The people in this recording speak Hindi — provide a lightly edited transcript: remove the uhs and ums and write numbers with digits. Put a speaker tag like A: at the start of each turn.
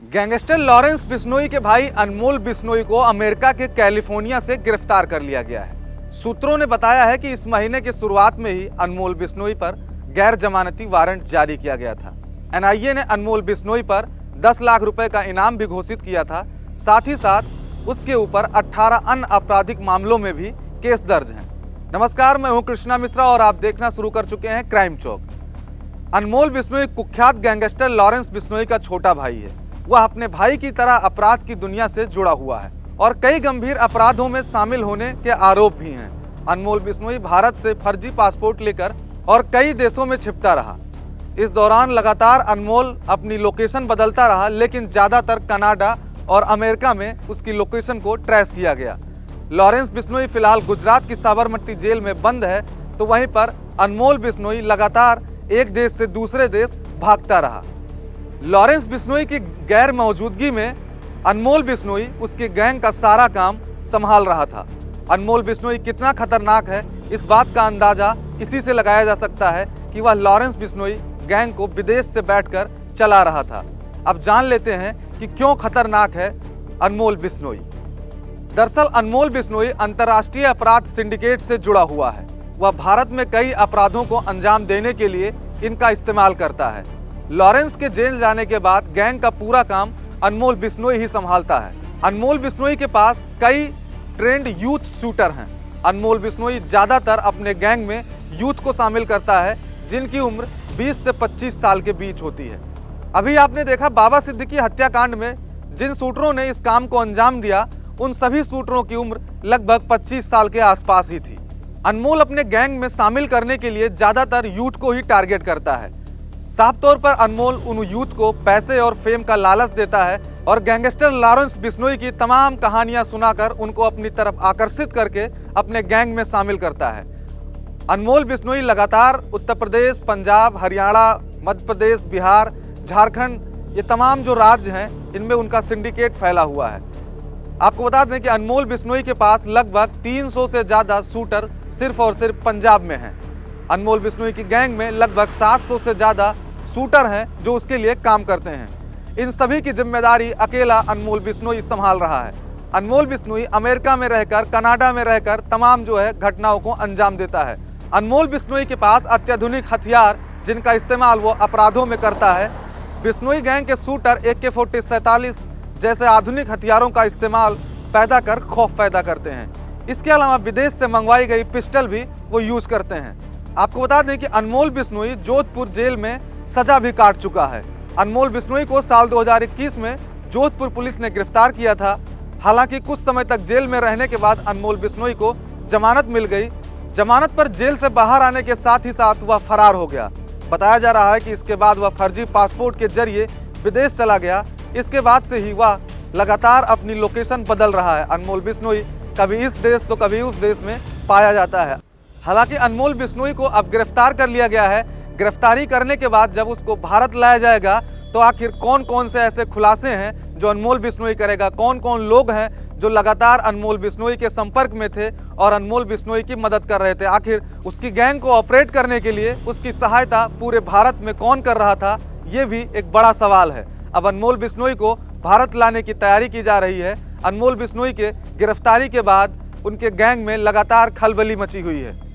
A: गैंगस्टर लॉरेंस बिश्नोई के भाई अनमोल बिश्नोई को अमेरिका के कैलिफोर्निया से गिरफ्तार कर लिया गया है। सूत्रों ने बताया है कि इस महीने की शुरुआत में ही अनमोल बिश्नोई पर गैर जमानती वारंट जारी किया गया था। एनआईए ने अनमोल बिश्नोई पर 10 लाख रुपए का इनाम भी घोषित किया था। साथ ही साथ उसके ऊपर 18 अन्य आपराधिक मामलों में भी केस दर्ज हैं। नमस्कार, मैं हूं कृष्णा मिश्रा और आप देखना शुरू कर चुके हैं क्राइम चौक। अनमोल बिश्नोई कुख्यात गैंगस्टर लॉरेंस बिश्नोई का छोटा भाई है। वह अपने भाई की तरह अपराध की दुनिया से जुड़ा हुआ है और कई गंभीर अपराधों में शामिल होने के आरोप भी हैं। अनमोल बिश्नोई भारत से फर्जी पासपोर्ट लेकर और कई देशों में छिपता रहा। इस दौरान लगातार अनमोल अपनी लोकेशन बदलता रहा, लेकिन ज़्यादातर कनाडा और अमेरिका में उसकी लोकेशन को ट्रेस किया गया। लॉरेंस बिश्नोई फिलहाल गुजरात की साबरमती जेल में बंद है, तो वहीं पर अनमोल बिश्नोई लगातार एक देश से दूसरे देश भागता रहा। लॉरेंस बिश्नोई की गैर मौजूदगी में अनमोल बिश्नोई उसके गैंग का सारा काम संभाल रहा था। अनमोल बिश्नोई कितना खतरनाक है, इस बात का अंदाजा इसी से लगाया जा सकता है कि वह लॉरेंस बिश्नोई गैंग को विदेश से बैठकर चला रहा था। अब जान लेते हैं कि क्यों खतरनाक है अनमोल बिश्नोई। दरअसल अनमोल बिश्नोई अंतर्राष्ट्रीय अपराध सिंडिकेट से जुड़ा हुआ है। वह भारत में कई अपराधों को अंजाम देने के लिए इनका इस्तेमाल करता है। लॉरेंस के जेल जाने के बाद गैंग का पूरा काम अनमोल बिश्नोई ही संभालता है। अनमोल बिश्नोई के पास कई ट्रेंड यूथ शूटर हैं। अनमोल बिश्नोई ज़्यादातर अपने गैंग में यूथ को शामिल करता है, जिनकी उम्र 20 से 25 साल के बीच होती है। अभी आपने देखा बाबा सिद्दीकी हत्याकांड में जिन शूटरों ने इस काम को अंजाम दिया, उन सभी शूटरों की उम्र लगभग 25 साल के आसपास ही थी। अनमोल अपने गैंग में शामिल करने के लिए ज़्यादातर यूथ को ही टारगेट करता है। साफ तौर पर अनमोल उन यूथ को पैसे और फेम का लालच देता है और गैंगस्टर लॉरेंस बिश्नोई की तमाम कहानियां सुनाकर उनको अपनी तरफ आकर्षित करके अपने गैंग में शामिल करता है। अनमोल बिश्नोई लगातार उत्तर प्रदेश, पंजाब, हरियाणा, मध्य प्रदेश, बिहार, झारखंड, ये तमाम जो राज्य हैं, इनमें उनका सिंडिकेट फैला हुआ है। आपको बता दें कि अनमोल बिश्नोई के पास लगभग 300 से ज़्यादा शूटर सिर्फ और सिर्फ पंजाब में हैं। अनमोल बिश्नोई की गैंग में लगभग 700 से ज़्यादा शूटर हैं जो उसके लिए काम करते हैं। इन सभी की जिम्मेदारी अकेला अनमोल बिश्नोई संभाल रहा है। अनमोल बिश्नोई अमेरिका में रहकर, कनाडा में रहकर तमाम जो है घटनाओं को अंजाम देता है। अनमोल बिश्नोई के पास अत्याधुनिक हथियार, जिनका इस्तेमाल वो अपराधों में करता है। बिश्नोई गैंग के शूटर AK-47 जैसे आधुनिक हथियारों का इस्तेमाल पैदा कर खौफ पैदा करते हैं। इसके अलावा विदेश से मंगवाई गई पिस्टल भी वो यूज करते हैं। आपको बता दें कि अनमोल बिश्नोई जोधपुर जेल में सजा भी काट चुका है। अनमोल बिश्नोई को साल 2021 में जोधपुर पुलिस ने गिरफ्तार किया था। हालांकि कुछ समय तक जेल में रहने के बाद अनमोल बिश्नोई को जमानत मिल गई। जमानत पर जेल से बाहर आने के साथ ही साथ वह फरार हो गया। बताया जा रहा है कि इसके बाद वह फर्जी पासपोर्ट के जरिए विदेश चला गया। इसके बाद से ही वह लगातार अपनी लोकेशन बदल रहा है। अनमोल बिश्नोई कभी इस देश तो कभी उस देश में पाया जाता है। हालांकि अनमोल बिश्नोई को अब गिरफ्तार कर लिया गया है। गिरफ्तारी करने के बाद जब उसको भारत लाया जाएगा, तो आखिर कौन कौन से ऐसे खुलासे हैं जो अनमोल बिश्नोई करेगा, कौन कौन लोग हैं जो लगातार अनमोल बिश्नोई के संपर्क में थे और अनमोल बिश्नोई की मदद कर रहे थे। आखिर उसकी गैंग को ऑपरेट करने के लिए उसकी सहायता पूरे भारत में कौन कर रहा था, ये भी एक बड़ा सवाल है। अब अनमोल बिश्नोई को भारत लाने की तैयारी की जा रही है। अनमोल बिश्नोई के गिरफ्तारी के बाद उनके गैंग में लगातार खलबली मची हुई है।